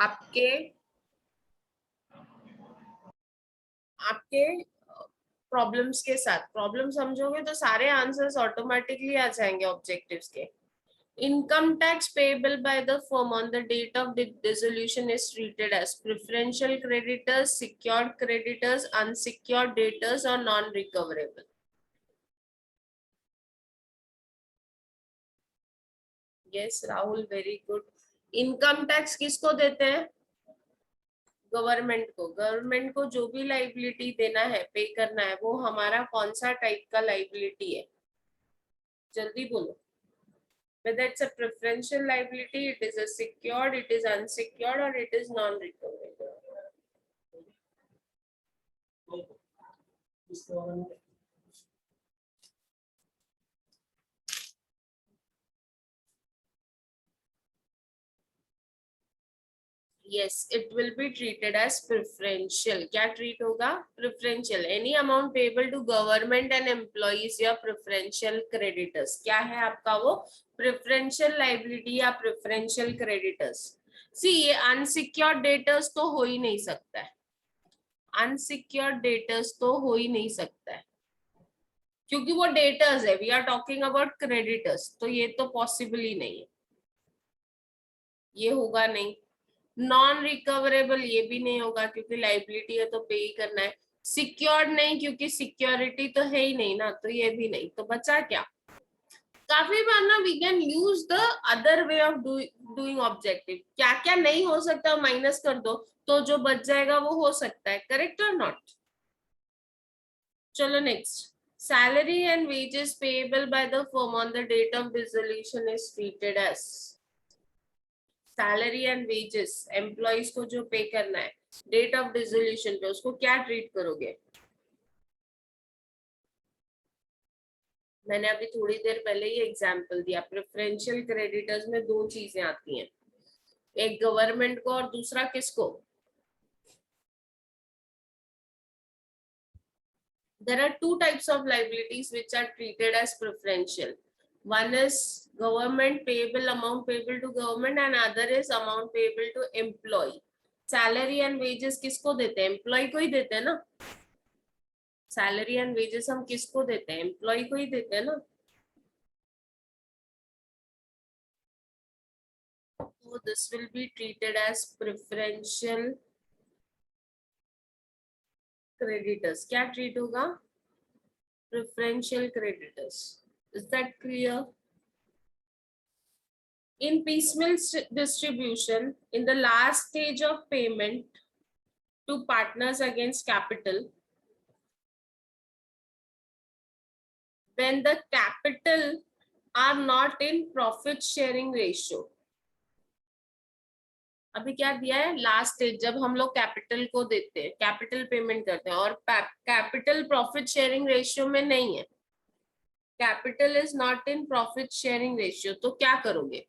आपके आपके प्रॉब्लम्स के साथ प्रॉब्लम समझोगे तो सारे आंसर्स ऑटोमेटिकली आ जाएंगे ऑब्जेक्टिव्स के। Income tax payable by the firm on the date of dissolution is treated as preferential creditors, secured creditors, unsecured debtors or non-recoverable. Yes, Rahul, very good. Income tax किसको देते हैं? Government को। Government को जो भी liability देना है, पे करना है, वो हमारा कौन सा टाइप का लाइबिलिटी है? जल्दी बोलो। Whether it's a preferential liability, it is a secured, it is unsecured, or it is non-recoverable. Yes, it will be treated as preferential. क्या treat होगा? Preferential. Any amount payable to government and employees या preferential creditors. क्या है आपका वो? Preferential liability या preferential creditors. See, ये unsecured debtors तो हो ही नहीं सकता है। Unsecured debtors तो हो ही नहीं सकता है, क्योंकि वो डेटर्स है। We are talking about creditors, तो ये तो पॉसिबल ही नहीं है, ये होगा नहीं। नॉन रिकवरेबल ये भी नहीं होगा, क्योंकि लाइबिलिटी है तो पे ही करना है। सिक्योर्ड नहीं, क्योंकि सिक्योरिटी तो है ही नहीं ना, तो ये भी नहीं। तो बचा क्या? काफी बार ना we can use the other way of doing objective. क्या क्या नहीं हो सकता माइनस कर दो, तो जो बच जाएगा वो हो सकता है। Correct or not? चलो next. Salary and wages payable by the firm on the date of dissolution is treated as salary and wages। Employees को जो पे करना है डेट ऑफ डिसोल्यूशन पे, उसको क्या ट्रीट करोगे? मैंने अभी थोड़ी देर पहले ही एग्जांपल दिया। प्रेफरेंशियल क्रेडिटर्स में दो चीजें आती हैं, एक गवर्नमेंट को और दूसरा किसको? There are two types of liabilities which are treated as preferential. One is government payable, amount payable to government, and other is amount payable to employee. Salary and wages किसको देते हैं? एम्प्लॉय को ही देते हैं ना। सैलरी एंड वेजेस हम किसको देते हैं? एम्प्लॉय को ही देते हैं ना। So this will be treated as preferential creditors. क्या ट्रीट होगा? Preferential creditors. Is that clear? In piecemeal distribution, in the last stage of payment to partners against capital, when the capital are not in profit sharing ratio. अभी क्या दिया है? Last stage, जब हम लोग capital को देते हैं, कैपिटल पेमेंट करते हैं, और कैपिटल प्रॉफिट शेयरिंग रेशियो में नहीं है, capital is not in profit sharing ratio, तो क्या करोगे?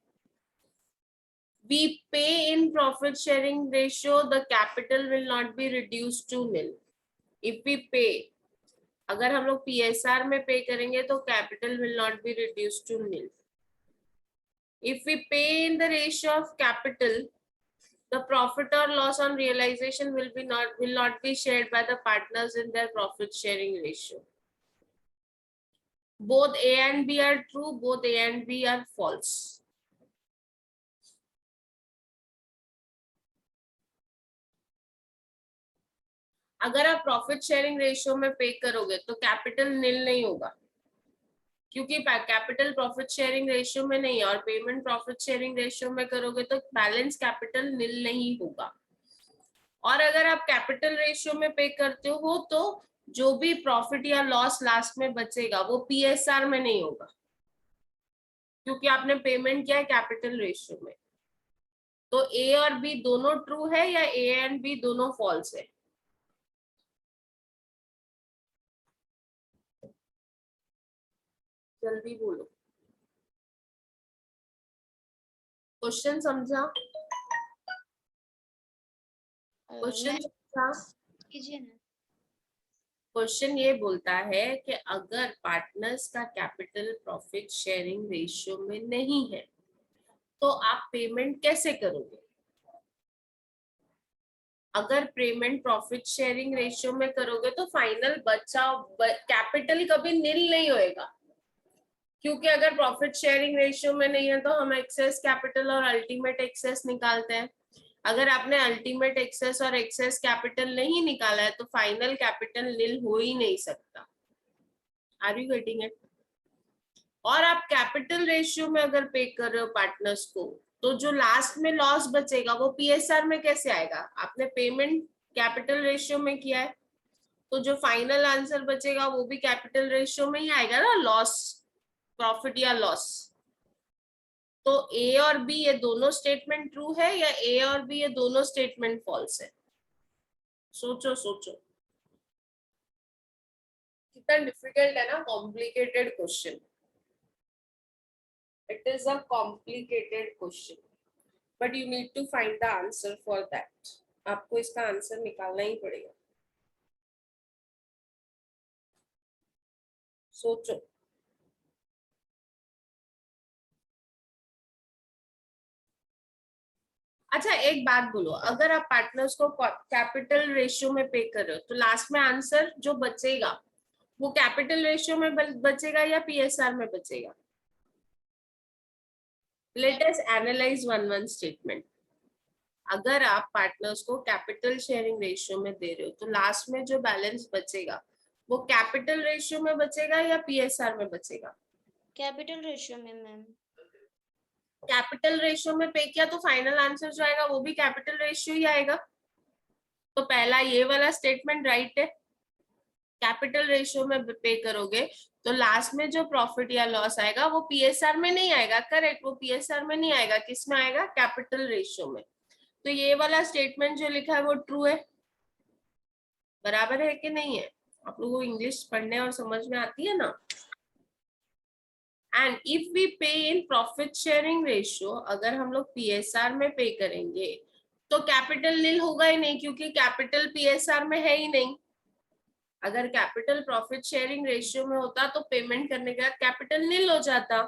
We pay in profit sharing ratio, the capital will not be reduced to nil. If we pay, अगर हम लोग PSR में पे करेंगे तो capital will not be reduced to nil. If we pay in the ratio of capital, the profit or loss on realization will not be shared by the partners in their profit sharing ratio. Both A and B are true, both A and B are false. अगर आप profit sharing ratio में pay करोगे तो capital नील नहीं होगा, क्योंकि capital profit sharing ratio में नहीं है, और पेमेंट प्रॉफिट शेयरिंग रेशियो में करोगे तो बैलेंस कैपिटल नील नहीं होगा। और अगर आप कैपिटल रेशियो में पे करते हो तो जो भी प्रॉफिट या लॉस लास्ट में बचेगा वो PSR में नहीं होगा, क्योंकि आपने पेमेंट किया है कैपिटल रेशियो में। तो A और B दोनों ट्रू है या A एंड B दोनों फॉल्स है? जल्दी बोलो। क्वेश्चन समझा? क्वेश्चन समझा? कीजिए ना। क्वेश्चन ये बोलता है कि अगर पार्टनर्स का कैपिटल प्रॉफिट शेयरिंग रेशियो में नहीं है तो आप पेमेंट कैसे करोगे? अगर पेमेंट प्रॉफिट शेयरिंग रेशियो में करोगे तो फाइनल बचा कैपिटल कभी नील नहीं होएगा, क्योंकि अगर प्रॉफिट शेयरिंग रेशियो में नहीं है तो हम एक्सेस कैपिटल और अल्टीमेट एक्सेस निकालते हैं। अगर आपने अल्टीमेट एक्सेस और एक्सेस कैपिटल नहीं निकाला है तो फाइनल कैपिटल नील हो ही नहीं सकता। Are you getting it? और आप कैपिटल रेशियो में अगर पे कर रहे हो पार्टनर्स को तो जो लास्ट में लॉस बचेगा वो पीएसआर में कैसे आएगा? आपने पेमेंट कैपिटल रेशियो में किया है तो जो फाइनल आंसर बचेगा वो भी कैपिटल रेशियो में ही आएगा ना, लॉस, प्रॉफिट या लॉस। तो ए और बी ये दोनों स्टेटमेंट ट्रू है या ए और बी ये दोनों स्टेटमेंट फॉल्स है? सोचो सोचो, कितना डिफिकल्ट है ना, complicated question. It is a complicated question but you need to find the answer for that. आपको इसका आंसर निकालना ही पड़ेगा। सोचो। अच्छा एक बात बोलो, अगर आप पार्टनर्स को कैपिटल रेशियो में पे कर रहे हो तो लास्ट में आंसर जो बचेगा वो कैपिटल रेशियो में बचेगा या पीएसआर में बचेगा? Let us analyse one statement. अगर आप पार्टनर्स को कैपिटल शेयरिंग रेशियो में दे रहे हो तो लास्ट में जो बैलेंस बचेगा वो कैपिटल रेशियो में बचेगा या पीएसआर में बचेगा? कैपिटल रेशियो में मैम। कैपिटल रेशियो में पे किया तो फाइनल आंसर जो आएगा वो भी कैपिटल रेशियो ही आएगा। तो पहला ये वाला स्टेटमेंट राइट है। कैपिटल रेशियो में पे करोगे तो लास्ट में जो प्रॉफिट या लॉस आएगा वो पीएसआर में नहीं आएगा। करेक्ट, वो पीएसआर में नहीं आएगा, किस में आएगा? कैपिटल रेशियो में। तो ये वाला स्टेटमेंट जो लिखा है वो ट्रू है। बराबर है कि नहीं है? आप लोगों को इंग्लिश पढ़ने और समझ में आती है ना? एंड इफ वी पे इन प्रॉफिट शेयरिंग रेशियो, अगर हम लोग पीएसआर में पे करेंगे तो कैपिटल नील होगा ही नहीं, क्योंकि कैपिटल पीएसआर में है ही नहीं। अगर कैपिटल प्रॉफिट शेयरिंग रेशियो में होता तो पेमेंट करने के बाद कैपिटल नील हो जाता,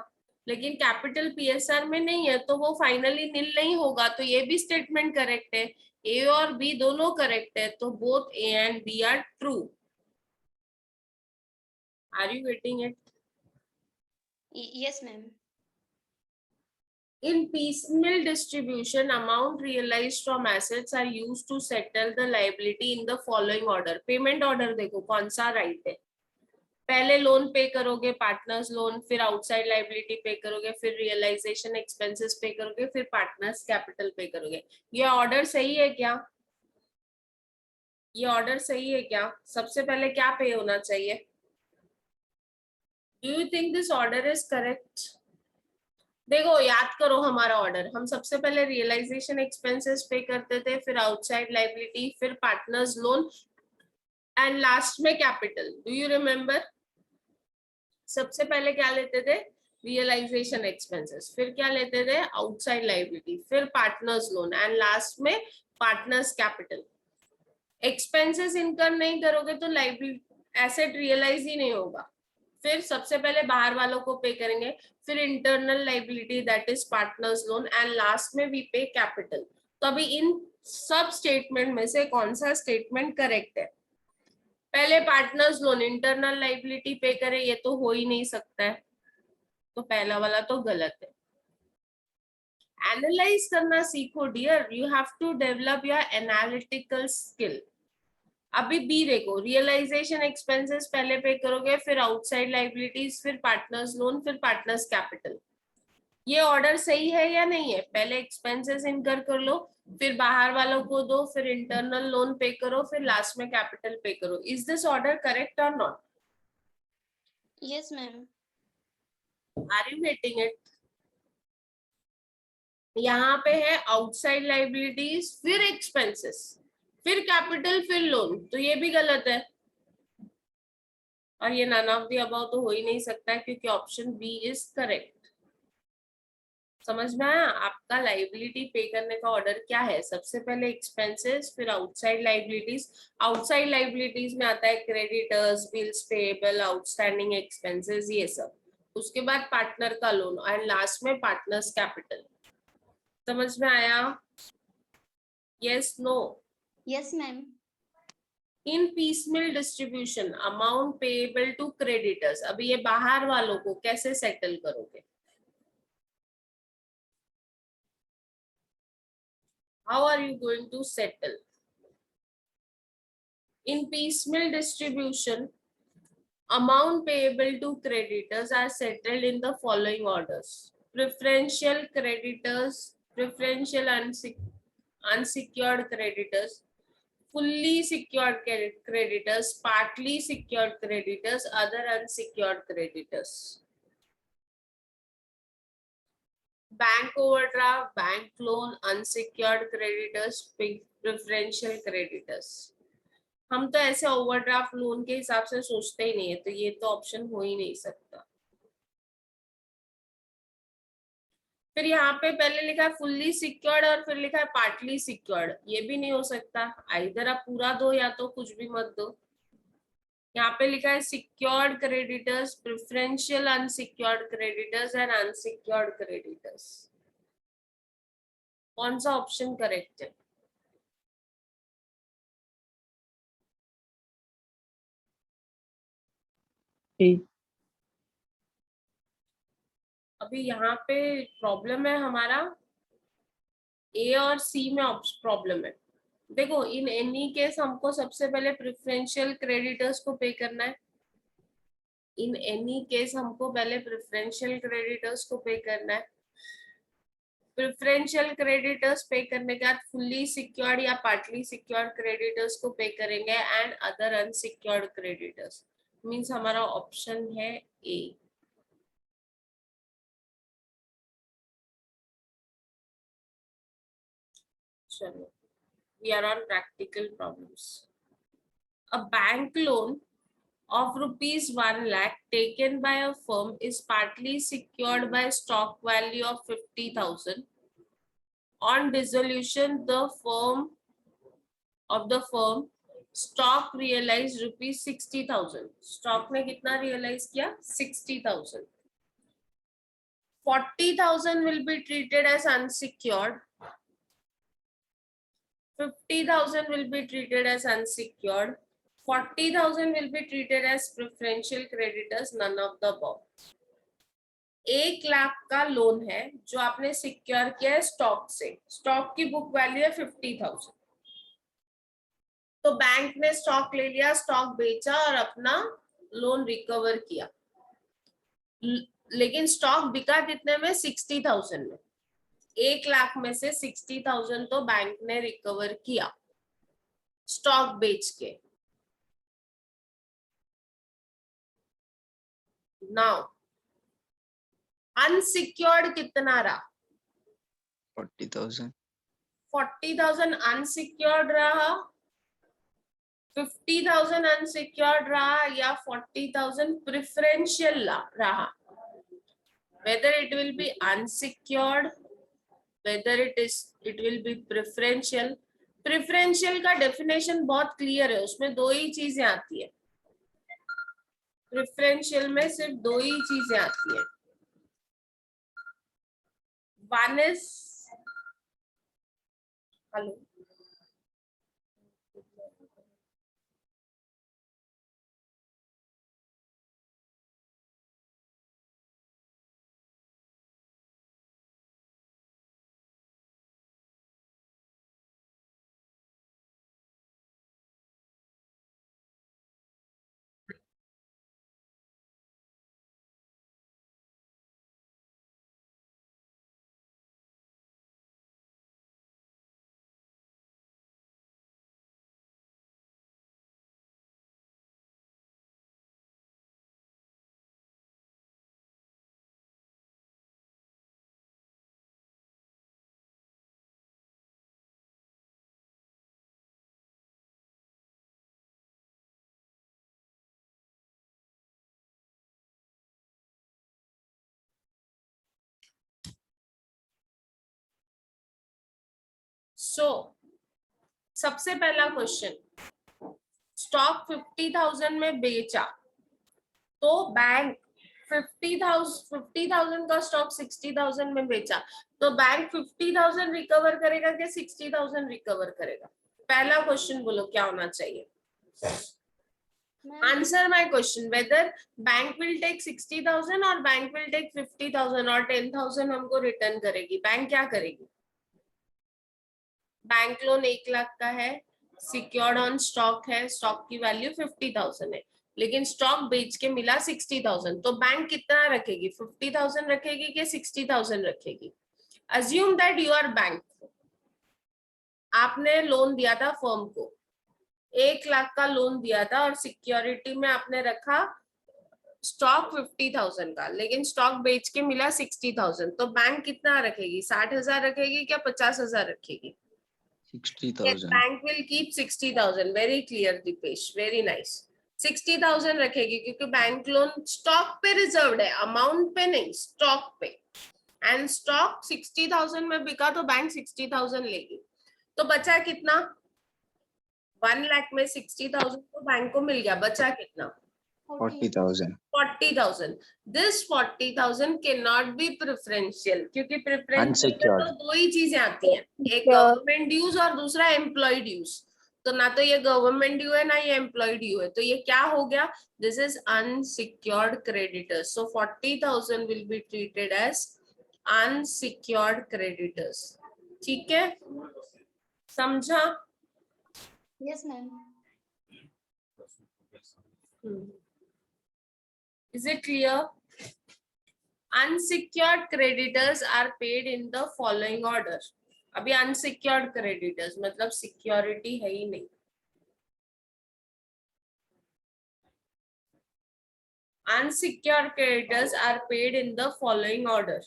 लेकिन कैपिटल पीएसआर में नहीं है तो वो फाइनली नील नहीं होगा। तो ये भी स्टेटमेंट करेक्ट है, ए और बी दोनों करेक्ट है, तो both A and B are true. Are you getting it? Yes ma'am. In piecemeal distribution, amount realized from assets are used to settle the liability in the following order. Payment order देखो कौन सा right है? पहले loan पे करोगे, partners loan, फिर outside liability पे करोगे, फिर रियलाइजेशन एक्सपेंसेस पे करोगे, फिर पार्टनर्स कैपिटल पे करोगे। ये ऑर्डर सही है क्या? ये ऑर्डर सही है क्या? सबसे पहले क्या पे होना चाहिए? Do you think this order is correct? देखो याद करो हमारा ऑर्डर, हम सबसे पहले रियलाइजेशन एक्सपेंसेस पे करते थे, फिर आउटसाइड लाइबिलिटी, फिर पार्टनर्स लोन एंड लास्ट में कैपिटल। Do you remember? सबसे पहले क्या लेते थे? रियलाइजेशन एक्सपेंसेस, फिर क्या लेते थे? आउटसाइड लाइबिलिटी, फिर पार्टनर्स लोन एंड लास्ट में पार्टनर्स कैपिटल। एक्सपेंसेस इनकम नहीं करोगे तो लाइबिलिटी एसेट रियलाइज ही नहीं होगा। फिर सबसे पहले बाहर वालों को पे करेंगे, फिर internal liability that is partners loan and last में वी पे कैपिटल। तो अभी इन सब स्टेटमेंट में से कौन सा स्टेटमेंट करेक्ट है? पहले पार्टनर्स लोन इंटरनल लाइबिलिटी पे करे, ये तो हो ही नहीं सकता है, तो पहला वाला तो गलत है। एनालाइज करना सीखो dear, you have to develop your analytical skill. अभी बी देखो, रियलाइजेशन एक्सपेंसेस पहले पे करोगे, फिर आउटसाइड लाइबिलिटीज, फिर पार्टनर्स लोन, फिर पार्टनर्स कैपिटल। ये ऑर्डर सही है या नहीं है? पहले एक्सपेंसेस इनकर कर लो, फिर बाहर वालों को दो, फिर इंटरनल लोन पे करो, फिर लास्ट में कैपिटल पे करो। Is this order correct or not? Yes ma'am. Are you getting it? यहाँ पे है आउटसाइड लाइबिलिटीज, फिर एक्सपेंसेस, फिर कैपिटल, फिर लोन, तो ये भी गलत है। और ये नन ऑफ द अबव तो हो ही नहीं सकता है, क्योंकि ऑप्शन बी इज करेक्ट। समझ में आया? आपका लाइबिलिटी पे करने का ऑर्डर क्या है? सबसे पहले एक्सपेंसेस, फिर आउटसाइड लाइबिलिटीज। आउटसाइड लाइबिलिटीज में आता है creditors, bills payable, outstanding expenses, ये सब। उसके बाद पार्टनर का लोन एंड लास्ट में पार्टनर्स कैपिटल। समझ में आया? Yes no? Yes, ma'am. In piecemeal distribution amount payable to creditors, अभी ये बाहर वालों को कैसे सेटल करोगे? How are you going to settle? In piecemeal distribution amount payable to creditors are settled in the following orders: preferential creditors, preferential unsecured creditors, fully secured creditors, partly secured creditors, other unsecured creditors. Bank overdraft, bank loan, unsecured creditors, preferential creditors. हम तो ऐसे overdraft loan के हिसाब से सोचते ही नहीं है, तो ये तो ऑप्शन हो ही नहीं सकता। फिर यहाँ पे पहले लिखा है फुल्ली सिक्योर्ड और फिर लिखा है पार्टली सिक्योर्ड, ये भी नहीं हो सकता। आइदर आप पूरा दो या तो कुछ भी मत दो। यहाँ पे लिखा है secured creditors, preferential unsecured creditors and unsecured creditors. कौन सा ऑप्शन करेक्ट है? अभी यहाँ पे प्रॉब्लम है हमारा ए और सी में प्रॉब्लम है। देखो इन एनी केस हमको सबसे पहले प्रेफरेंशियल क्रेडिटर्स को पे करना है। इन एनी केस हमको पहले प्रेफरेंशियल क्रेडिटर्स को पे करना है। प्रेफरेंशियल क्रेडिटर्स पे करने के बाद फुल्ली सिक्योर्ड या पार्टली सिक्योर्ड क्रेडिटर्स को पे करेंगे and other unsecured creditors. Means हमारा ऑप्शन है ए। चलो, we are on practical problems. A bank loan of rupees 1 lakh taken by a firm is partly secured by stock value of 50,000. On dissolution, the firm stock realized rupees 60,000. Stock ने कितना realize किया? 60,000. 40,000 will be treated as unsecured. 50,000 will be treated as unsecured. 40,000 will be treated as preferential creditors, none of the above. 1 lakh का loan है जो आपने secure किया है stock से। स्टॉक की बुक वैल्यू है 50,000। तो बैंक ने स्टॉक ले लिया, स्टॉक बेचा और अपना लोन रिकवर किया। लेकिन स्टॉक बिका कितने में? 60,000 में। 1 लाख में से 60,000 तो बैंक ने रिकवर किया स्टॉक बेच के। नाउ अनसिक्योर्ड कितना रहा? 40,000. 40,000 अनसिक्योर्ड रहा, 50,000 अनसिक्योर्ड रहा या 40,000 प्रेफरेंशियल रहा? Whether it will be unsecured, whether it will be preferential. Preferential का डेफिनेशन बहुत क्लियर है, उसमें दो ही चीजें आती है। प्रेफरेंशियल में सिर्फ दो ही चीजें आती है। वन इज हेलो सबसे पहला क्वेश्चन, स्टॉक 50,000 में बेचा तो बैंक 50,000 का स्टॉक 60,000 में बेचा तो बैंक 50,000 रिकवर करेगा कि 60,000 रिकवर करेगा? पहला क्वेश्चन बोलो क्या होना चाहिए? Ma'am answer my question, whether bank will take 60,000 और बैंक विल टेक 50,000 और 10,000 हमको रिटर्न करेगी। बैंक क्या करेगी? बैंक लोन 1 लाख का है, सिक्योर्ड ऑन स्टॉक है, स्टॉक की वैल्यू 50,000 है, लेकिन स्टॉक बेच के मिला 60,000, तो बैंक कितना रखेगी? 50,000 रखेगी कि 60,000 रखेगी? Assume that you are bank, आपने लोन दिया था फर्म को, 1 लाख का लोन दिया था और सिक्योरिटी में आपने रखा स्टॉक 50,000 का, लेकिन स्टॉक बेच के मिला 60,000, तो बैंक कितना रखेगी? 60,000 रखेगी क्या 50,000 रखेगी? 60,000. Bank will keep 60,000। Very clear Dipesh, very nice. 60,000 रखेगी क्योंकि बैंक लोन स्टॉक पे रिजर्व्ड है, अमाउंट पे नहीं, स्टॉक पे, एंड स्टॉक 60,000 में बिका तो बैंक 60,000 लेगी। तो बचा कितना? 1 लाख में 60,000 तो बैंक को मिल गया, बचा कितना? 40,000. 40,000। This 40,000 can not be preferential, क्योंकि प्रेफरेंशियल में Unsecured. तो दो ही चीजें आती हैं, एक गवर्नमेंट ड्यूज और दूसरा एम्प्लॉय ड्यूज। तो ना तो ये गवर्नमेंट ड्यू है ना ये एम्प्लॉय ड्यू है, तो ये क्या हो गया? This is unsecured creditors. So 40,000 will be treated as unsecured creditors. ठीक है, समझा? Yes ma'am. Is it clear? Unsecured creditors are paid in the following order. अभी unsecured creditors मतलब सिक्योरिटी है ही नहीं। Unsecured creditors are paid in the following order.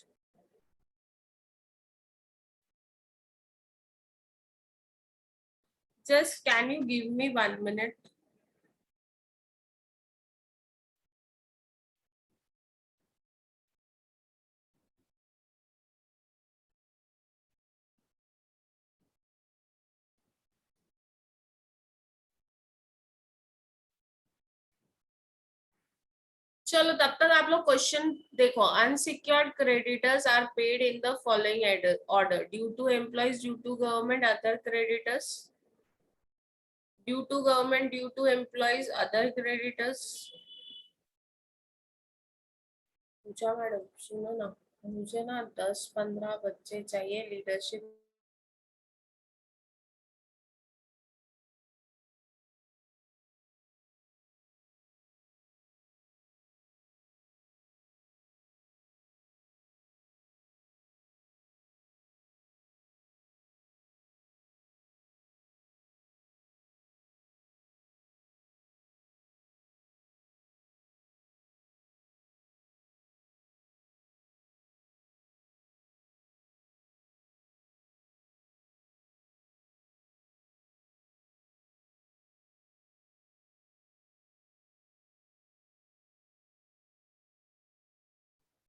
Just can you give me 1 minute? चलो तब तक आप लोग क्वेश्चन देखो। Unsecured creditors are paid in the following order: due to employees, due to government, other creditors. Due to government, due to employees, other creditors. पूछा madam, सुनो ना, मुझे ना 10-15 बच्चे चाहिए leadership.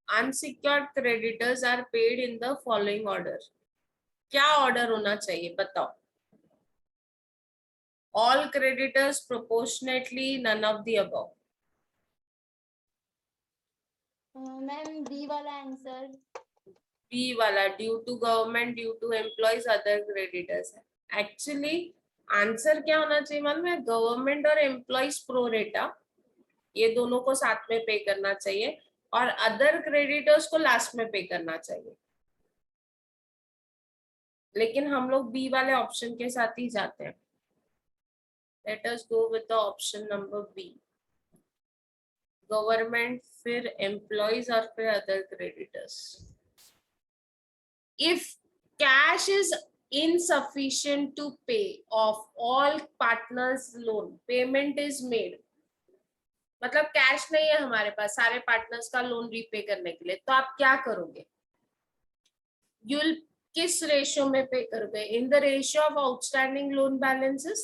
Unsecured creditors are paid in the following order. क्या order होना चाहिए बताओ? All creditors, proportionately, none of the above. Ma'am B वाला आंसर। बी वाला, due to government, due to employees, other creditors है। एक्चुअली आंसर क्या होना चाहिए मालूम है? गवर्नमेंट और एम्प्लॉइज प्रो रेटा, ये दोनों को साथ में पे करना चाहिए, और अदर क्रेडिटर्स को लास्ट में पे करना चाहिए। लेकिन हम लोग बी वाले ऑप्शन के साथ ही जाते हैं। Let us go with the option number B, government, फिर एम्प्लॉइज और फिर other creditors. If cash is insufficient to pay off all partners loan, payment is made, मतलब कैश नहीं है हमारे पास सारे पार्टनर्स का लोन रीपे करने के लिए, तो आप क्या करोगे? यूल किस रेशियो में पे करोगे? In the ratio of outstanding loan balances,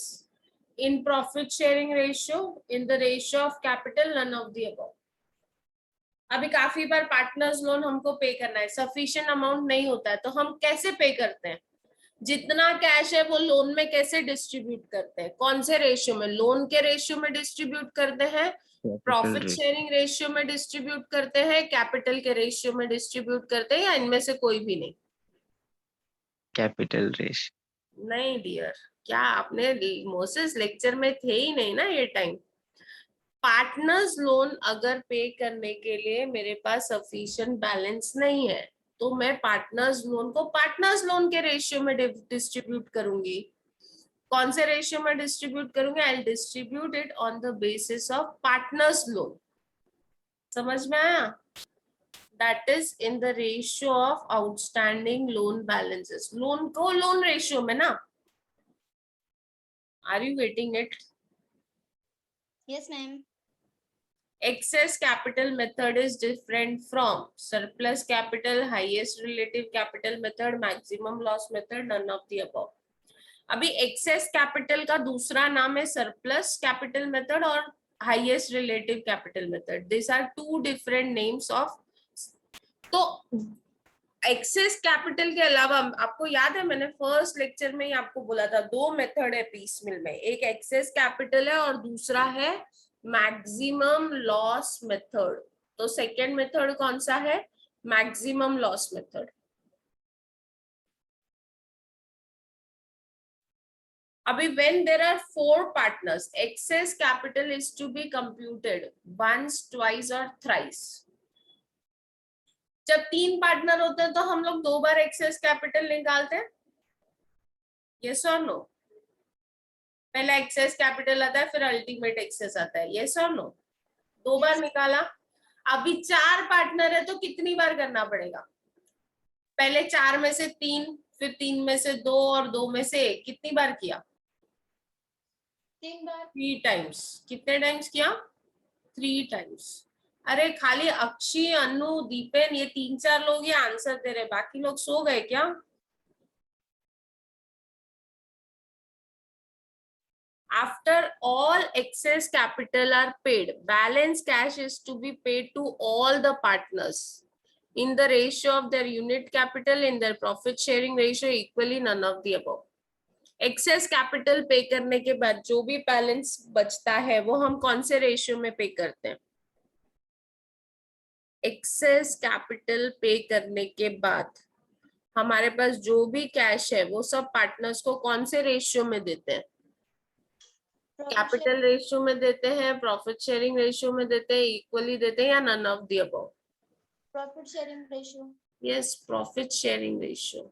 in profit sharing ratio, in the ratio of capital, none of the above. अभी काफी बार पार्टनर्स लोन हमको पे करना है, सफिशिएंट अमाउंट नहीं होता है, तो हम कैसे पे करते हैं? जितना कैश है वो लोन में कैसे डिस्ट्रीब्यूट करते हैं? कौन से रेशियो में? लोन के रेशियो में डिस्ट्रीब्यूट करते हैं, प्रॉफिट शेयरिंग रेशियो में डिस्ट्रीब्यूट करते हैं, कैपिटल के रेशियो में डिस्ट्रीब्यूट करते हैं, या इनमें से कोई भी नहीं? Capital ratio. नहीं डियर, क्या आपने मोसेस लेक्चर में थे ही नहीं ना ये टाइम। पार्टनर्स लोन अगर पे करने के लिए मेरे पास सफिशिएंट बैलेंस नहीं है तो मैं पार्टनर्स लोन को पार्टनर्स लोन के रेशियो में डिस्ट्रीब्यूट करूंगी। कौन से रेशियो में डिस्ट्रीब्यूट करूंगी? I distribute it on the basis of partners loan. समझ में आया? That is in the ratio of outstanding loan balances. Loan को लोन रेशियो में ना। Are you getting it? Yes, ma'am. Excess capital method is different from surplus capital, highest relative capital method, maximum loss method, none of the above. अभी excess capital का दूसरा नाम है surplus capital method और highest relative capital method. These are two different names of. तो access capital के अलावा आपको याद है मैंने फर्स्ट लेक्चर में ही आपको बोला था दो मेथड है पीस मिल में, एक एक्सेस कैपिटल है और दूसरा है मैक्सिमम लॉस मेथड। तो सेकेंड मेथड कौन सा है? Maximum loss method. अभी when there are four partners, excess capital is to be computed once, twice or thrice. जब तीन पार्टनर होते हैं तो हम लोग दो बार एक्सेस कैपिटल निकालते हैं, यस और नो? पहला एक्सेस कैपिटल आता है फिर अल्टीमेट एक्सेस आता है, यस और नो? दो बार निकाला। अभी चार पार्टनर है तो कितनी बार करना पड़ेगा? पहले चार में से तीन, फिर तीन में से दो और दो में से एक, कितनी बार किया? 3 बार। 3 टाइम्स। कितने टाइम्स किया? 3 टाइम्स। अरे खाली अक्षी, अनु, दीपेन ये 3-4 लोग ये आंसर दे रहे, बाकी लोग सो गए क्या? After all excess capital are paid, balance cash is to be paid to all the partners in the ratio of their unit capital in their profit sharing ratio equally, none of the above. Excess capital pay करने के बाद जो भी balance बचता है वो हम कौन से रेशियो में पे करते हैं? एक्सेस कैपिटल पे करने के बाद हमारे पास जो भी कैश है वो सब पार्टनर्स को कौन से रेशियो में देते हैं? कैपिटल रेशियो में देते हैं, प्रॉफिट शेयरिंग रेशियो में देते हैं, इक्वली देते हैं या none of the above? Profit sharing ratio. Yes, profit sharing ratio.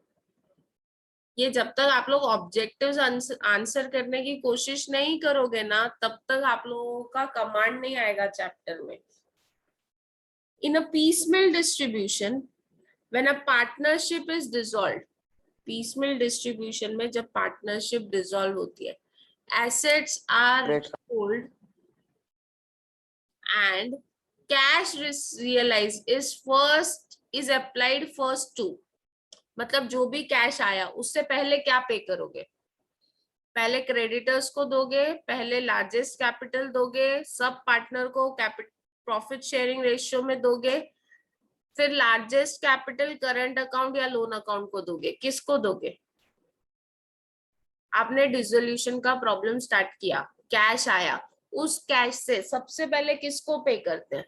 ये जब तक आप लोग ऑब्जेक्टिव्स आंसर करने की कोशिश नहीं करोगे ना तब तक आप लोगों का कमांड नहीं आएगा चैप्टर में। इन अ piecemeal distribution, when a partnership is dissolved, piecemeal distribution में जब पार्टनरशिप डिसॉल्व होती है, assets are sold and cash realized is applied first to, मतलब जो भी कैश आया उससे पहले क्या पे करोगे? पहले क्रेडिटर्स को दोगे, पहले लार्जेस्ट कैपिटल दोगे, सब पार्टनर को प्रॉफिट शेयरिंग रेशियो में दोगे, फिर लार्जेस्ट कैपिटल करंट अकाउंट या लोन अकाउंट को दोगे। किसको दोगे? आपने डिसोल्यूशन का प्रॉब्लम स्टार्ट किया, कैश आया, उस कैश से सबसे पहले किसको पे करते हैं?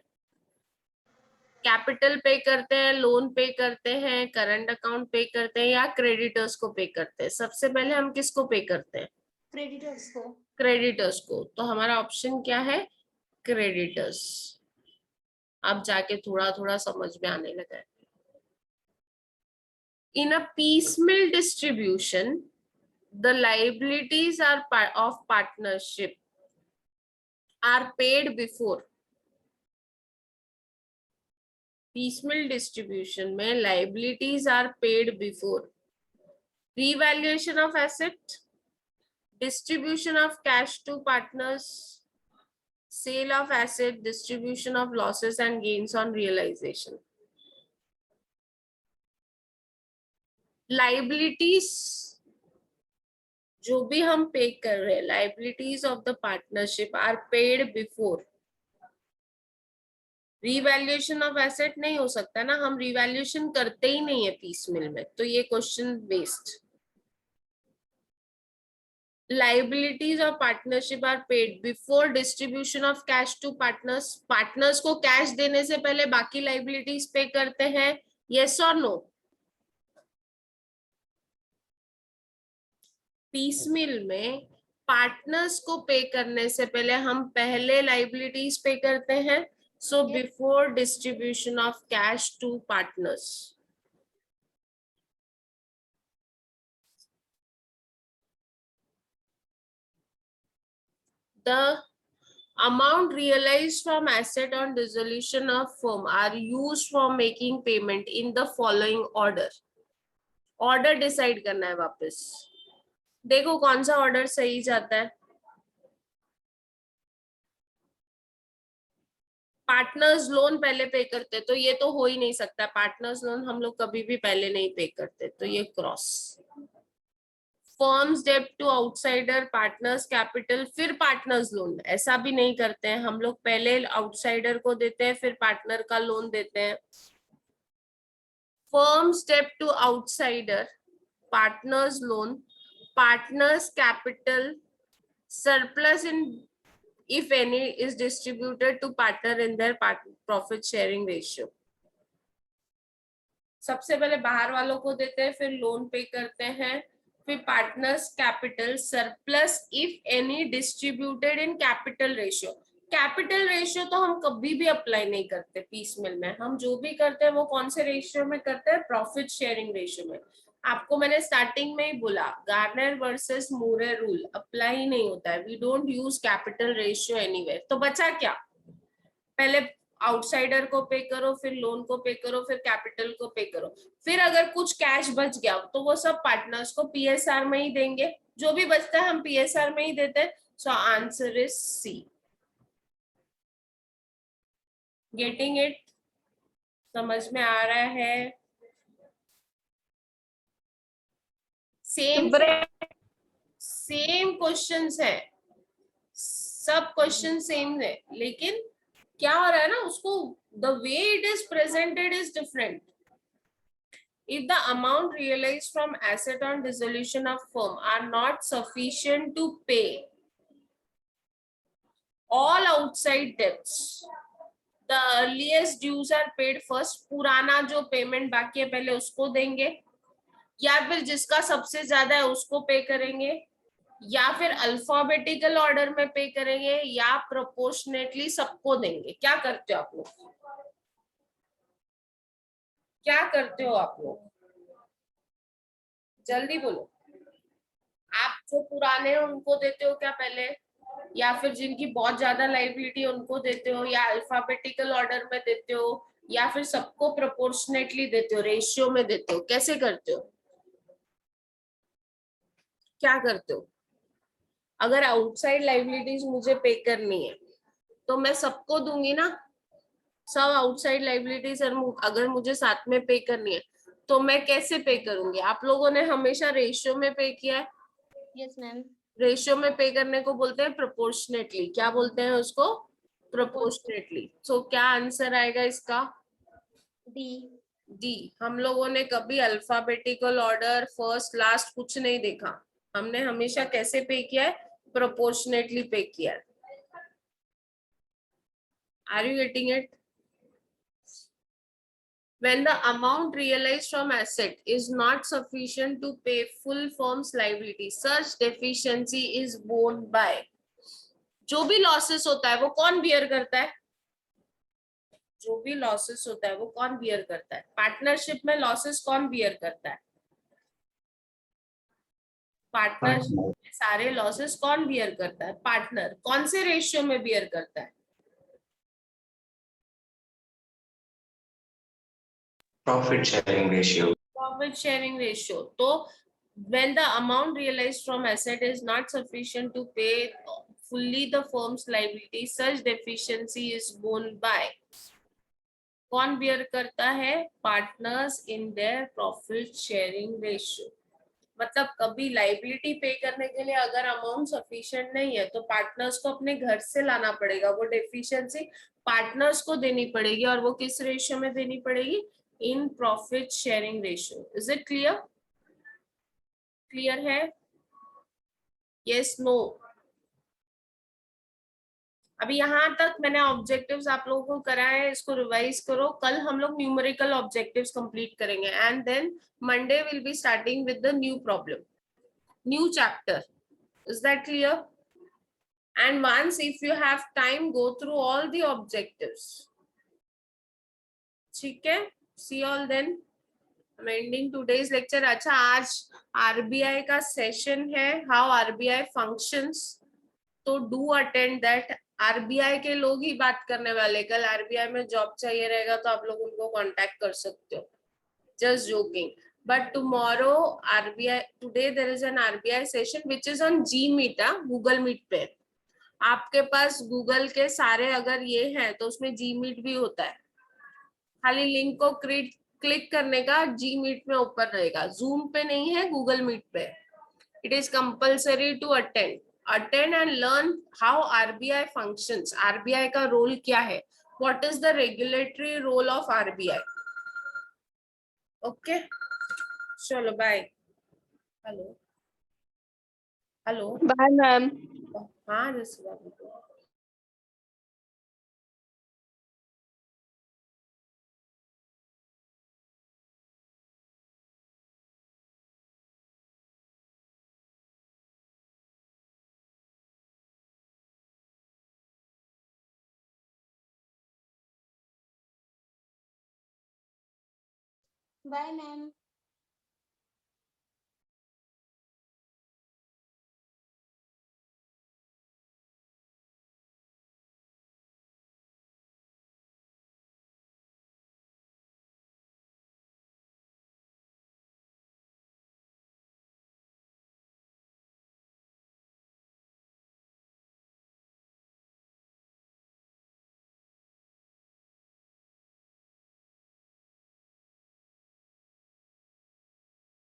कैपिटल पे करते हैं, लोन पे करते हैं, करंट अकाउंट पे करते हैं या क्रेडिटर्स को पे करते हैं? सबसे पहले हम किसको पे करते हैं? क्रेडिटर्स को। क्रेडिटर्स को। तो हमारा ऑप्शन क्या है? क्रेडिटर्स। अब जाके थोड़ा थोड़ा समझ में आने लगा है। In a piecemeal distribution, the liabilities of partnership are paid before. Piecemeal distribution में liabilities are paid before revaluation of asset, distribution of cash to partners, sale of asset, distribution of losses and gains on realization. Liabilities जो भी हम पे कर रहे हैं, liabilities of the partnership are paid before. Revaluation of asset नहीं हो सकता ना, हम रिवैल्यूएशन करते ही नहीं है पीसमिल में, तो ये क्वेश्चन वेस्ट। liabilities of partnership are paid before distribution of cash to partners. Partners को कैश देने से पहले बाकी liabilities पे करते हैं, yes or no? पीस मिल में पार्टनर्स को पे करने से पहले हम पहले लाइबिलिटीज पे करते हैं. So before distribution of cash to partners, the amount realized from asset on dissolution of firm are used for making payment in the following order. Order decide करना है वापस. देखो कौन सा ऑर्डर सही जाता है. पार्टनर्स लोन पहले पे करते, तो ये तो हो ही नहीं सकता. पार्टनर्स लोन हम लोग कभी भी पहले नहीं पे करते, तो ये क्रॉस. फर्म्स डेब्ट टू आउटसाइडर, पार्टनर्स कैपिटल, फिर पार्टनर्स लोन, ऐसा भी नहीं करते हैं हम लोग. पहले आउटसाइडर को देते हैं, फिर पार्टनर का लोन देते हैं. फर्म्स डेब्ट to outsider, partners loan, partners capital, surplus in if any is distributed to partner in their profit sharing ratio. सबसे पहले बाहर वालों को देते हैं, फिर लोन पे करते हैं, फिर partners capital surplus if any distributed in capital ratio. Capital ratio तो हम कभी भी अप्लाई नहीं करते पीस मिल में. हम जो भी करते हैं वो कौन से रेशियो में करते हैं? प्रॉफिट शेयरिंग रेशियो में. आपको मैंने स्टार्टिंग में ही बोला, Garner versus Murray rule apply ही नहीं होता है. We don't use capital ratio anywhere. तो बचा क्या? पहले आउटसाइडर को पे करो, फिर लोन को पे करो, फिर कैपिटल को पे करो. फिर अगर कुछ कैश बच गया तो वो सब पार्टनर्स को पीएसआर में ही देंगे. जो भी बचता है हम पीएसआर में ही देते हैं. So answer is C. Getting it? समझ में आ रहा है? सेम क्वेश्चंस है, सब क्वेश्चन सेम है, लेकिन क्या हो रहा है ना, उसको the way it is presented is different. If the amount realized from asset on dissolution of firm are not sufficient to pay all outside debts, the earliest dues are paid first. पुराना जो payment बाकी है पहले उसको देंगे, या फिर जिसका सबसे ज्यादा है उसको पे करेंगे, या फिर अल्फाबेटिकल ऑर्डर में पे करेंगे, या प्रोपोर्शनेटली सबको देंगे. क्या करते हो आप लोग? क्या करते हो आप लोग? जल्दी बोलो. आप जो पुराने हैं उनको देते हो क्या पहले, या फिर जिनकी बहुत ज्यादा लाइबिलिटी उनको देते हो, या अल्फाबेटिकल ऑर्डर में देते हो, या फिर सबको प्रोपोर्शनेटली देते हो, रेशियो में देते हो? कैसे करते हो? क्या करते हो? अगर आउटसाइड लाइबिलिटीज मुझे पे करनी है तो मैं सबको दूंगी ना, सब आउटसाइड लाइबिलिटीज अगर मुझे साथ में पे करनी है तो मैं कैसे पे करूंगी? आप लोगों ने हमेशा रेशियो में पे किया है. Yes ma'am. रेशियो में पे करने को बोलते हैं प्रोपोर्शनेटली. क्या बोलते हैं उसको? प्रोपोर्शनेटली. सो क्या आंसर आएगा इसका? डी. हम लोगों ने कभी अल्फाबेटिकल ऑर्डर फर्स्ट लास्ट कुछ नहीं देखा. हमने हमेशा कैसे पे किया है? प्रोपोर्शनेटली पे किया है. Are you getting it? When the amount realized from asset is not sufficient to pay full firm's liability, such deficiency is borne by. जो भी लॉसेस होता है वो कौन बियर करता है? जो भी लॉसेस होता है वो कौन बियर करता है? पार्टनरशिप में लॉसेस कौन बियर करता है? पार्टनरशिप में सारे लॉसेस कौन बियर करता है? पार्टनर. कौन से रेशियो में बियर करता है? Profit sharing ratio. Profit sharing ratio. तो when the amount realized from asset is not sufficient to pay fully the firm's liability, such deficiency is borne by. कौन बियर करता है? Partners in their profit sharing ratio. मतलब कभी liability पे करने के लिए अगर अमाउंट सफिशिएंट नहीं है तो पार्टनर्स को अपने घर से लाना पड़ेगा. वो डेफिशिएंसी पार्टनर्स को देनी पड़ेगी, और वो किस रेशियो में देनी पड़ेगी? In profit sharing ratio. Is it clear? Clear है? Yes, no? अभी यहाँ तक मैंने ऑब्जेक्टिव्स आप लोगों को कराए हैं, इसको रिवाइज करो. कल हम लोग न्यूमेरिकल ऑब्जेक्टिव्स कंप्लीट करेंगे, and then Monday will be starting with the new problem. new chapter. Is that clear? And once, if you have time, go through all the objectives. ठीक है? See you all then. I'm ending today's lecture. अच्छा, आज RBI का session है, how RBI functions. तो do attend that. RBI के लोग ही बात करने वाले. कल RBI में जॉब चाहिए रहेगा तो आप लोग उनको कांटेक्ट कर सकते हो. Just joking. But tomorrow RBI, today there is an RBI session which is on Gmeet, Google Meet पे. आपके पास गूगल के सारे अगर ये हैं तो उसमें Gmeet भी होता है. खाली लिंक को क्लिक करने का, Gmeet में ऊपर रहेगा. जूम पे नहीं है, गूगल मीट पे. It is compulsory to attend and learn how RBI functions. RBI का रोल क्या है? What is the regulatory role of RBI? Okay. चलो bye. Hello hello. Bye ma'am. हाँ जैसे बात. Bye, ma'am.